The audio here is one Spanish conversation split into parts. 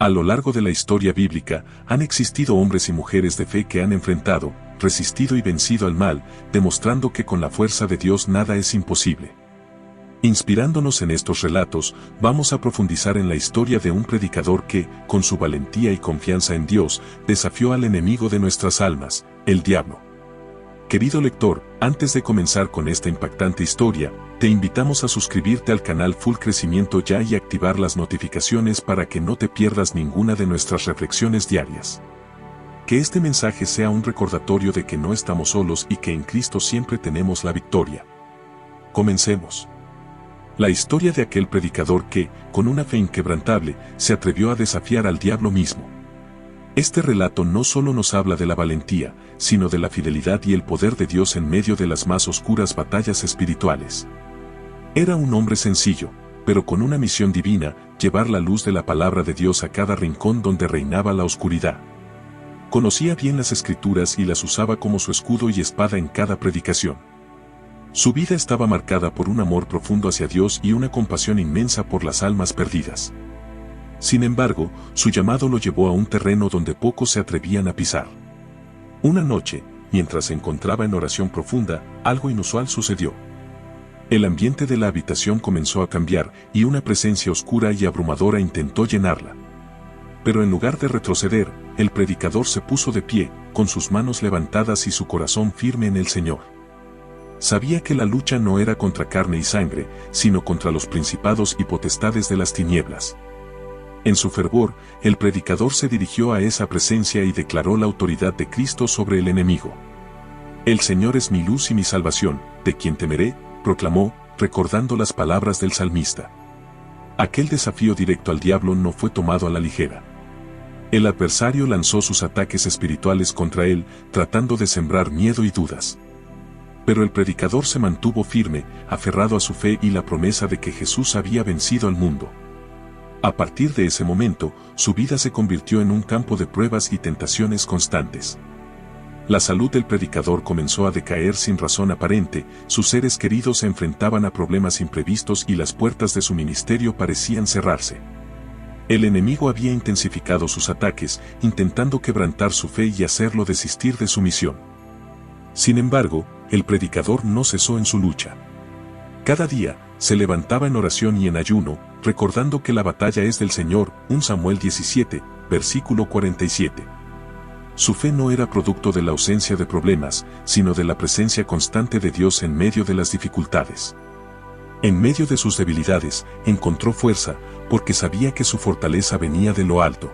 A lo largo de la historia bíblica, han existido hombres y mujeres de fe que han enfrentado, resistido y vencido al mal, demostrando que con la fuerza de Dios nada es imposible. Inspirándonos en estos relatos, vamos a profundizar en la historia de un predicador que, con su valentía y confianza en Dios, desafió al enemigo de nuestras almas, el diablo. Querido lector, antes de comenzar con esta impactante historia, te invitamos a suscribirte al canal Full Crecimiento Ya y activar las notificaciones para que no te pierdas ninguna de nuestras reflexiones diarias. Que este mensaje sea un recordatorio de que no estamos solos y que en Cristo siempre tenemos la victoria. Comencemos. La historia de aquel predicador que, con una fe inquebrantable, se atrevió a desafiar al diablo mismo. Este relato no solo nos habla de la valentía, sino de la fidelidad y el poder de Dios en medio de las más oscuras batallas espirituales. Era un hombre sencillo, pero con una misión divina, llevar la luz de la palabra de Dios a cada rincón donde reinaba la oscuridad. Conocía bien las Escrituras y las usaba como su escudo y espada en cada predicación. Su vida estaba marcada por un amor profundo hacia Dios y una compasión inmensa por las almas perdidas. Sin embargo, su llamado lo llevó a un terreno donde pocos se atrevían a pisar. Una noche, mientras se encontraba en oración profunda, algo inusual sucedió. El ambiente de la habitación comenzó a cambiar y una presencia oscura y abrumadora intentó llenarla. Pero en lugar de retroceder, el predicador se puso de pie, con sus manos levantadas y su corazón firme en el Señor. Sabía que la lucha no era contra carne y sangre, sino contra los principados y potestades de las tinieblas. En su fervor, el predicador se dirigió a esa presencia y declaró la autoridad de Cristo sobre el enemigo. El Señor es mi luz y mi salvación, ¿de quién temeré?, proclamó, recordando las palabras del salmista. Aquel desafío directo al diablo no fue tomado a la ligera. El adversario lanzó sus ataques espirituales contra él, tratando de sembrar miedo y dudas. Pero el predicador se mantuvo firme, aferrado a su fe y la promesa de que Jesús había vencido al mundo. A partir de ese momento, su vida se convirtió en un campo de pruebas y tentaciones constantes. La salud del predicador comenzó a decaer sin razón aparente, sus seres queridos se enfrentaban a problemas imprevistos y las puertas de su ministerio parecían cerrarse. El enemigo había intensificado sus ataques, intentando quebrantar su fe y hacerlo desistir de su misión. Sin embargo, el predicador no cesó en su lucha. Cada día, se levantaba en oración y en ayuno, recordando que la batalla es del Señor, 1 Samuel 17, versículo 47. Su fe no era producto de la ausencia de problemas, sino de la presencia constante de Dios en medio de las dificultades. En medio de sus debilidades, encontró fuerza, porque sabía que su fortaleza venía de lo alto.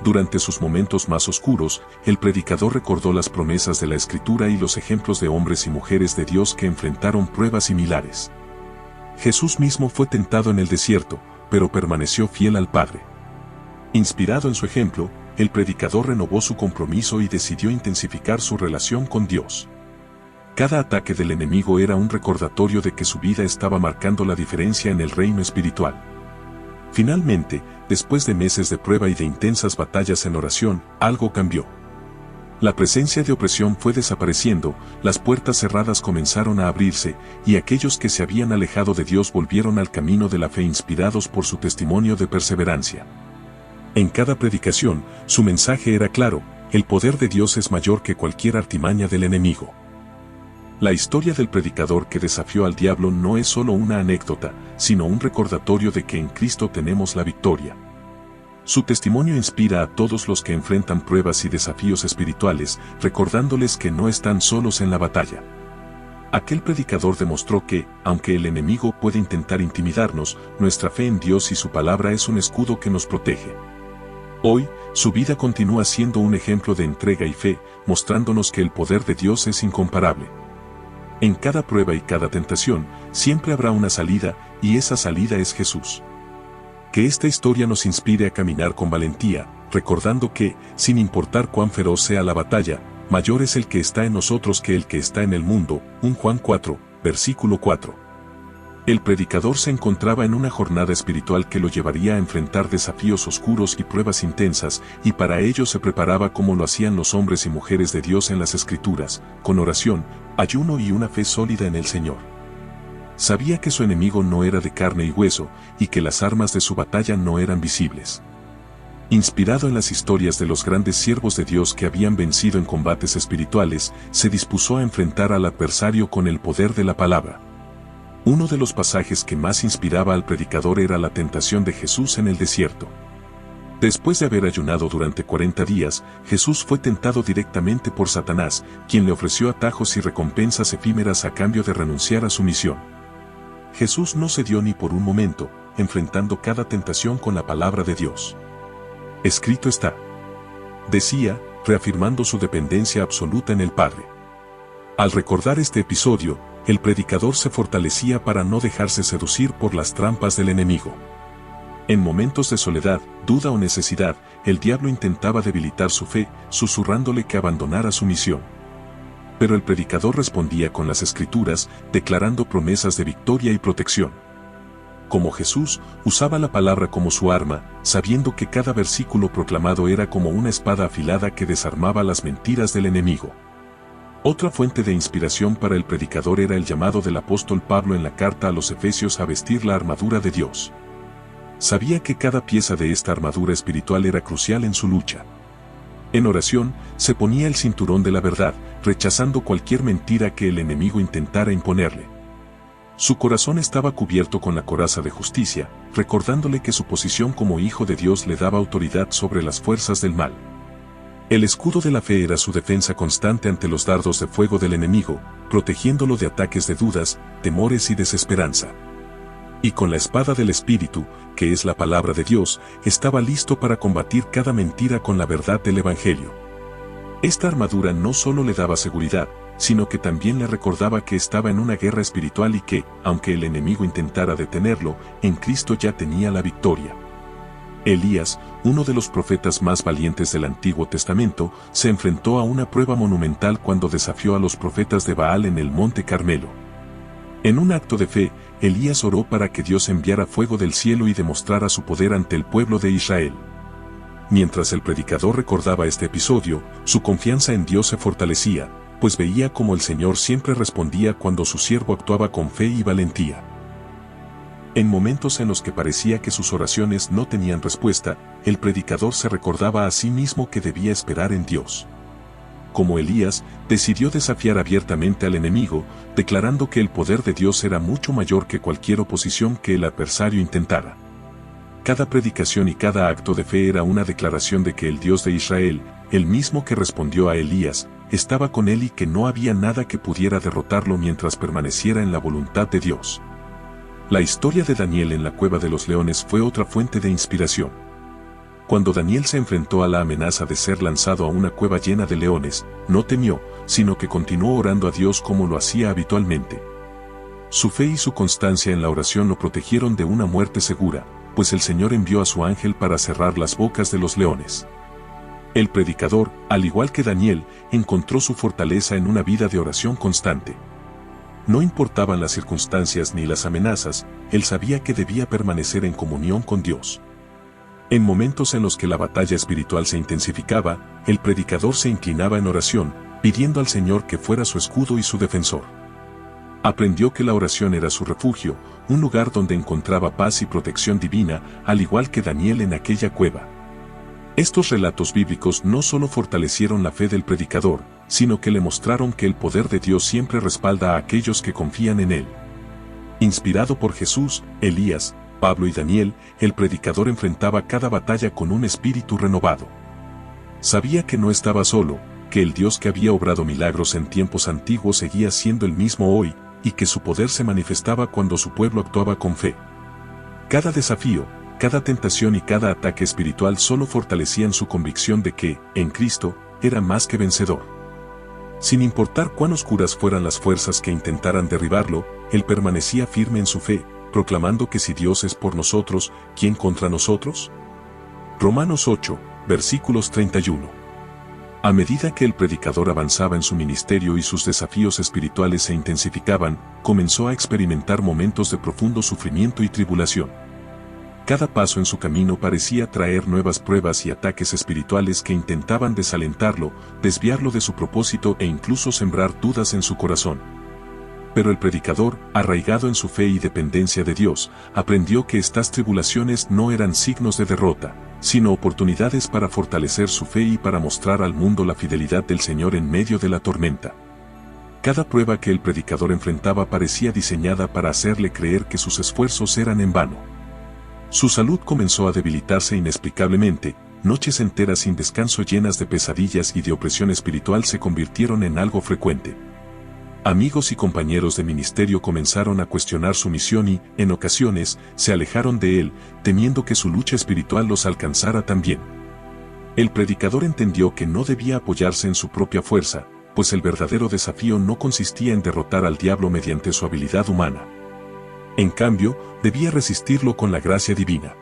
Durante sus momentos más oscuros, el predicador recordó las promesas de la Escritura y los ejemplos de hombres y mujeres de Dios que enfrentaron pruebas similares. Jesús mismo fue tentado en el desierto, pero permaneció fiel al Padre. Inspirado en su ejemplo, el predicador renovó su compromiso y decidió intensificar su relación con Dios. Cada ataque del enemigo era un recordatorio de que su vida estaba marcando la diferencia en el reino espiritual. Finalmente, después de meses de prueba y de intensas batallas en oración, algo cambió. La presencia de opresión fue desapareciendo, las puertas cerradas comenzaron a abrirse, y aquellos que se habían alejado de Dios volvieron al camino de la fe inspirados por su testimonio de perseverancia. En cada predicación, su mensaje era claro: el poder de Dios es mayor que cualquier artimaña del enemigo. La historia del predicador que desafió al diablo no es solo una anécdota, sino un recordatorio de que en Cristo tenemos la victoria. Su testimonio inspira a todos los que enfrentan pruebas y desafíos espirituales, recordándoles que no están solos en la batalla. Aquel predicador demostró que, aunque el enemigo puede intentar intimidarnos, nuestra fe en Dios y su palabra es un escudo que nos protege. Hoy, su vida continúa siendo un ejemplo de entrega y fe, mostrándonos que el poder de Dios es incomparable. En cada prueba y cada tentación, siempre habrá una salida, y esa salida es Jesús. Que esta historia nos inspire a caminar con valentía, recordando que, sin importar cuán feroz sea la batalla, mayor es el que está en nosotros que el que está en el mundo, 1 Juan 4, versículo 4. El predicador se encontraba en una jornada espiritual que lo llevaría a enfrentar desafíos oscuros y pruebas intensas, y para ello se preparaba como lo hacían los hombres y mujeres de Dios en las Escrituras, con oración, ayuno y una fe sólida en el Señor. Sabía que su enemigo no era de carne y hueso, y que las armas de su batalla no eran visibles. Inspirado en las historias de los grandes siervos de Dios que habían vencido en combates espirituales, se dispuso a enfrentar al adversario con el poder de la palabra. Uno de los pasajes que más inspiraba al predicador era la tentación de Jesús en el desierto. Después de haber ayunado durante 40 días, Jesús fue tentado directamente por Satanás, quien le ofreció atajos y recompensas efímeras a cambio de renunciar a su misión. Jesús no cedió ni por un momento, enfrentando cada tentación con la palabra de Dios. Escrito está, decía, reafirmando su dependencia absoluta en el Padre. Al recordar este episodio, el predicador se fortalecía para no dejarse seducir por las trampas del enemigo. En momentos de soledad, duda o necesidad, el diablo intentaba debilitar su fe, susurrándole que abandonara su misión. Pero el predicador respondía con las Escrituras, declarando promesas de victoria y protección. Como Jesús, usaba la palabra como su arma, sabiendo que cada versículo proclamado era como una espada afilada que desarmaba las mentiras del enemigo. Otra fuente de inspiración para el predicador era el llamado del apóstol Pablo en la carta a los Efesios a vestir la armadura de Dios. Sabía que cada pieza de esta armadura espiritual era crucial en su lucha. En oración, se ponía el cinturón de la verdad, rechazando cualquier mentira que el enemigo intentara imponerle. Su corazón estaba cubierto con la coraza de justicia, recordándole que su posición como hijo de Dios le daba autoridad sobre las fuerzas del mal. El escudo de la fe era su defensa constante ante los dardos de fuego del enemigo, protegiéndolo de ataques de dudas, temores y desesperanza. Y con la espada del Espíritu, que es la palabra de Dios, estaba listo para combatir cada mentira con la verdad del Evangelio. Esta armadura no solo le daba seguridad, sino que también le recordaba que estaba en una guerra espiritual y que, aunque el enemigo intentara detenerlo, en Cristo ya tenía la victoria. Elías, uno de los profetas más valientes del Antiguo Testamento, se enfrentó a una prueba monumental cuando desafió a los profetas de Baal en el Monte Carmelo. En un acto de fe, Elías oró para que Dios enviara fuego del cielo y demostrara su poder ante el pueblo de Israel. Mientras el predicador recordaba este episodio, su confianza en Dios se fortalecía, pues veía como el Señor siempre respondía cuando su siervo actuaba con fe y valentía. En momentos en los que parecía que sus oraciones no tenían respuesta, el predicador se recordaba a sí mismo que debía esperar en Dios. Como Elías, decidió desafiar abiertamente al enemigo, declarando que el poder de Dios era mucho mayor que cualquier oposición que el adversario intentara. Cada predicación y cada acto de fe era una declaración de que el Dios de Israel, el mismo que respondió a Elías, estaba con él y que no había nada que pudiera derrotarlo mientras permaneciera en la voluntad de Dios. La historia de Daniel en la cueva de los leones fue otra fuente de inspiración. Cuando Daniel se enfrentó a la amenaza de ser lanzado a una cueva llena de leones, no temió, sino que continuó orando a Dios como lo hacía habitualmente. Su fe y su constancia en la oración lo protegieron de una muerte segura, pues el Señor envió a su ángel para cerrar las bocas de los leones. El predicador, al igual que Daniel, encontró su fortaleza en una vida de oración constante. No importaban las circunstancias ni las amenazas, él sabía que debía permanecer en comunión con Dios. En momentos en los que la batalla espiritual se intensificaba, el predicador se inclinaba en oración, pidiendo al Señor que fuera su escudo y su defensor. Aprendió que la oración era su refugio, un lugar donde encontraba paz y protección divina, al igual que Daniel en aquella cueva. Estos relatos bíblicos no solo fortalecieron la fe del predicador, sino que le mostraron que el poder de Dios siempre respalda a aquellos que confían en Él. Inspirado por Jesús, Elías, Pablo y Daniel, el predicador enfrentaba cada batalla con un espíritu renovado. Sabía que no estaba solo, que el Dios que había obrado milagros en tiempos antiguos seguía siendo el mismo hoy, y que su poder se manifestaba cuando su pueblo actuaba con fe. Cada desafío, cada tentación y cada ataque espiritual solo fortalecían su convicción de que, en Cristo, era más que vencedor. Sin importar cuán oscuras fueran las fuerzas que intentaran derribarlo, él permanecía firme en su fe, proclamando que si Dios es por nosotros, ¿quién contra nosotros? Romanos 8, versículos 31. A medida que el predicador avanzaba en su ministerio y sus desafíos espirituales se intensificaban, comenzó a experimentar momentos de profundo sufrimiento y tribulación. Cada paso en su camino parecía traer nuevas pruebas y ataques espirituales que intentaban desalentarlo, desviarlo de su propósito e incluso sembrar dudas en su corazón. Pero el predicador, arraigado en su fe y dependencia de Dios, aprendió que estas tribulaciones no eran signos de derrota. sino oportunidades para fortalecer su fe y para mostrar al mundo la fidelidad del Señor en medio de la tormenta. Cada prueba que el predicador enfrentaba parecía diseñada para hacerle creer que sus esfuerzos eran en vano. Su salud comenzó a debilitarse inexplicablemente, noches enteras sin descanso llenas de pesadillas y de opresión espiritual se convirtieron en algo frecuente. Amigos y compañeros de ministerio comenzaron a cuestionar su misión y, en ocasiones, se alejaron de él, temiendo que su lucha espiritual los alcanzara también. El predicador entendió que no debía apoyarse en su propia fuerza, pues el verdadero desafío no consistía en derrotar al diablo mediante su habilidad humana. En cambio, debía resistirlo con la gracia divina.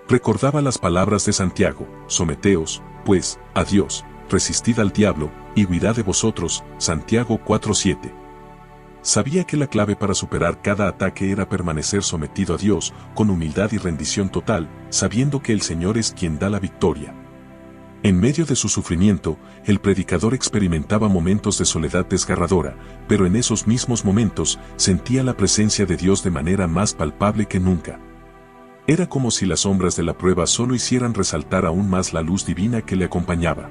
Recordaba las palabras de Santiago: someteos, pues, a Dios, resistid al diablo, y huirá de vosotros, Santiago 4:7. Sabía que la clave para superar cada ataque era permanecer sometido a Dios, con humildad y rendición total, sabiendo que el Señor es quien da la victoria. En medio de su sufrimiento, el predicador experimentaba momentos de soledad desgarradora, pero en esos mismos momentos sentía la presencia de Dios de manera más palpable que nunca. Era como si las sombras de la prueba solo hicieran resaltar aún más la luz divina que le acompañaba.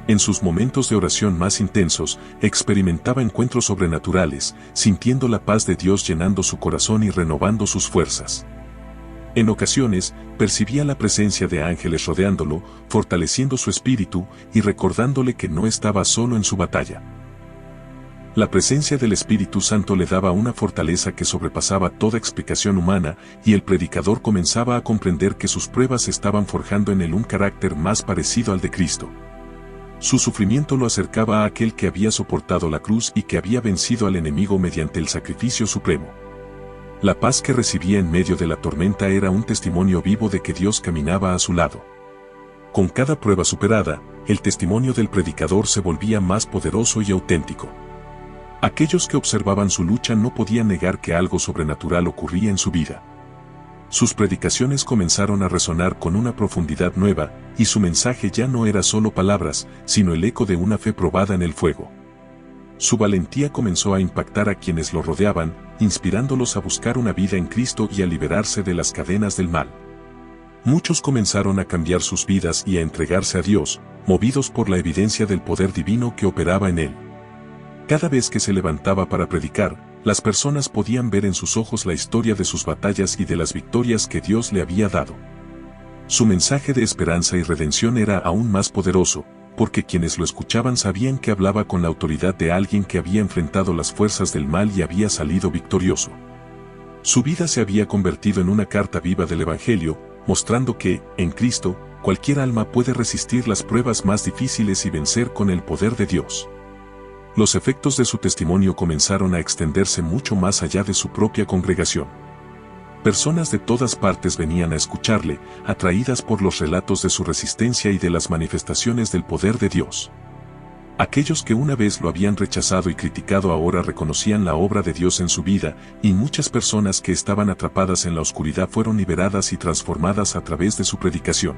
En sus momentos de oración más intensos, experimentaba encuentros sobrenaturales, sintiendo la paz de Dios llenando su corazón y renovando sus fuerzas. En ocasiones, percibía la presencia de ángeles rodeándolo, fortaleciendo su espíritu y recordándole que no estaba solo en su batalla. La presencia del Espíritu Santo le daba una fortaleza que sobrepasaba toda explicación humana, y el predicador comenzaba a comprender que sus pruebas estaban forjando en él un carácter más parecido al de Cristo. Su sufrimiento lo acercaba a aquel que había soportado la cruz y que había vencido al enemigo mediante el sacrificio supremo. La paz que recibía en medio de la tormenta era un testimonio vivo de que Dios caminaba a su lado. Con cada prueba superada, el testimonio del predicador se volvía más poderoso y auténtico. Aquellos que observaban su lucha no podían negar que algo sobrenatural ocurría en su vida. Sus predicaciones comenzaron a resonar con una profundidad nueva, y su mensaje ya no era solo palabras, sino el eco de una fe probada en el fuego. Su valentía comenzó a impactar a quienes lo rodeaban, inspirándolos a buscar una vida en Cristo y a liberarse de las cadenas del mal. Muchos comenzaron a cambiar sus vidas y a entregarse a Dios, movidos por la evidencia del poder divino que operaba en él. Cada vez que se levantaba para predicar, las personas podían ver en sus ojos la historia de sus batallas y de las victorias que Dios le había dado. Su mensaje de esperanza y redención era aún más poderoso, porque quienes lo escuchaban sabían que hablaba con la autoridad de alguien que había enfrentado las fuerzas del mal y había salido victorioso. Su vida se había convertido en una carta viva del Evangelio, mostrando que, en Cristo, cualquier alma puede resistir las pruebas más difíciles y vencer con el poder de Dios. Los efectos de su testimonio comenzaron a extenderse mucho más allá de su propia congregación. Personas de todas partes venían a escucharle, atraídas por los relatos de su resistencia y de las manifestaciones del poder de Dios. Aquellos que una vez lo habían rechazado y criticado ahora reconocían la obra de Dios en su vida, y muchas personas que estaban atrapadas en la oscuridad fueron liberadas y transformadas a través de su predicación.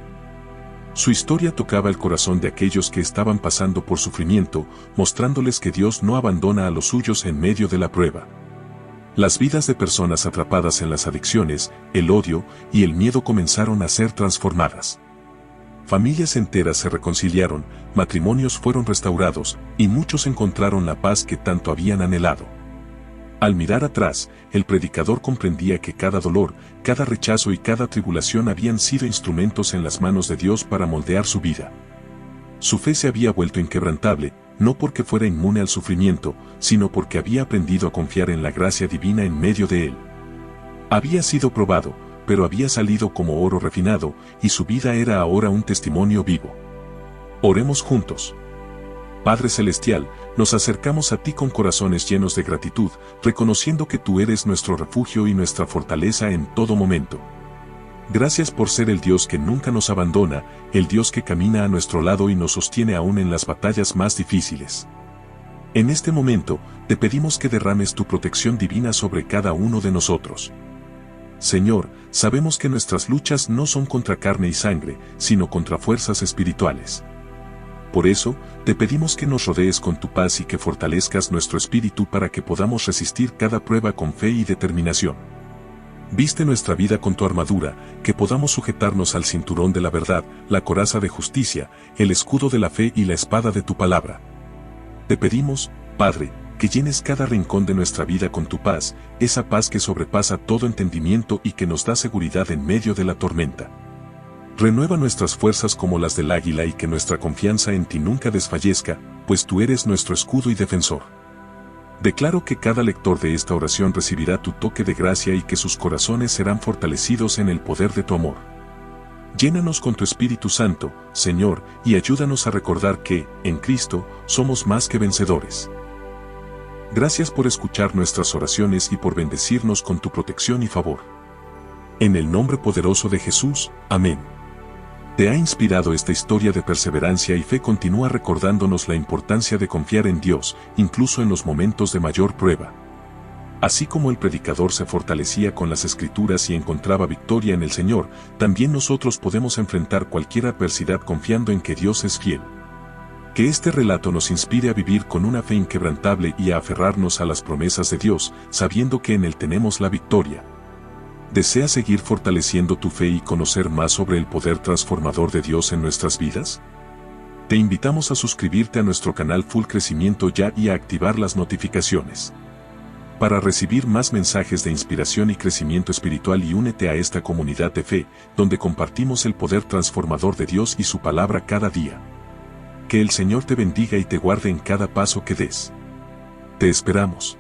Su historia tocaba el corazón de aquellos que estaban pasando por sufrimiento, mostrándoles que Dios no abandona a los suyos en medio de la prueba. Las vidas de personas atrapadas en las adicciones, el odio y el miedo comenzaron a ser transformadas. Familias enteras se reconciliaron, matrimonios fueron restaurados, y muchos encontraron la paz que tanto habían anhelado. Al mirar atrás, el predicador comprendía que cada dolor, cada rechazo y cada tribulación habían sido instrumentos en las manos de Dios para moldear su vida. Su fe se había vuelto inquebrantable, no porque fuera inmune al sufrimiento, sino porque había aprendido a confiar en la gracia divina en medio de él. Había sido probado, pero había salido como oro refinado, y su vida era ahora un testimonio vivo. Oremos juntos. Padre Celestial, nos acercamos a ti con corazones llenos de gratitud, reconociendo que tú eres nuestro refugio y nuestra fortaleza en todo momento. Gracias por ser el Dios que nunca nos abandona, el Dios que camina a nuestro lado y nos sostiene aún en las batallas más difíciles. En este momento, te pedimos que derrames tu protección divina sobre cada uno de nosotros. Señor, sabemos que nuestras luchas no son contra carne y sangre, sino contra fuerzas espirituales. Por eso, te pedimos que nos rodees con tu paz y que fortalezcas nuestro espíritu para que podamos resistir cada prueba con fe y determinación. Viste nuestra vida con tu armadura, que podamos sujetarnos al cinturón de la verdad, la coraza de justicia, el escudo de la fe y la espada de tu palabra. Te pedimos, Padre, que llenes cada rincón de nuestra vida con tu paz, esa paz que sobrepasa todo entendimiento y que nos da seguridad en medio de la tormenta. Renueva nuestras fuerzas como las del águila y que nuestra confianza en ti nunca desfallezca, pues tú eres nuestro escudo y defensor. Declaro que cada lector de esta oración recibirá tu toque de gracia y que sus corazones serán fortalecidos en el poder de tu amor. Llénanos con tu Espíritu Santo, Señor, y ayúdanos a recordar que, en Cristo, somos más que vencedores. Gracias por escuchar nuestras oraciones y por bendecirnos con tu protección y favor. En el nombre poderoso de Jesús, amén. ¿Te ha inspirado esta historia de perseverancia y fe? Continúa recordándonos la importancia de confiar en Dios, incluso en los momentos de mayor prueba. Así como el predicador se fortalecía con las Escrituras y encontraba victoria en el Señor, también nosotros podemos enfrentar cualquier adversidad confiando en que Dios es fiel. Que este relato nos inspire a vivir con una fe inquebrantable y a aferrarnos a las promesas de Dios, sabiendo que en Él tenemos la victoria. ¿Deseas seguir fortaleciendo tu fe y conocer más sobre el poder transformador de Dios en nuestras vidas? Te invitamos a suscribirte a nuestro canal Full Crecimiento Ya y a activar las notificaciones para recibir más mensajes de inspiración y crecimiento espiritual, y únete a esta comunidad de fe, donde compartimos el poder transformador de Dios y su palabra cada día. Que el Señor te bendiga y te guarde en cada paso que des. Te esperamos.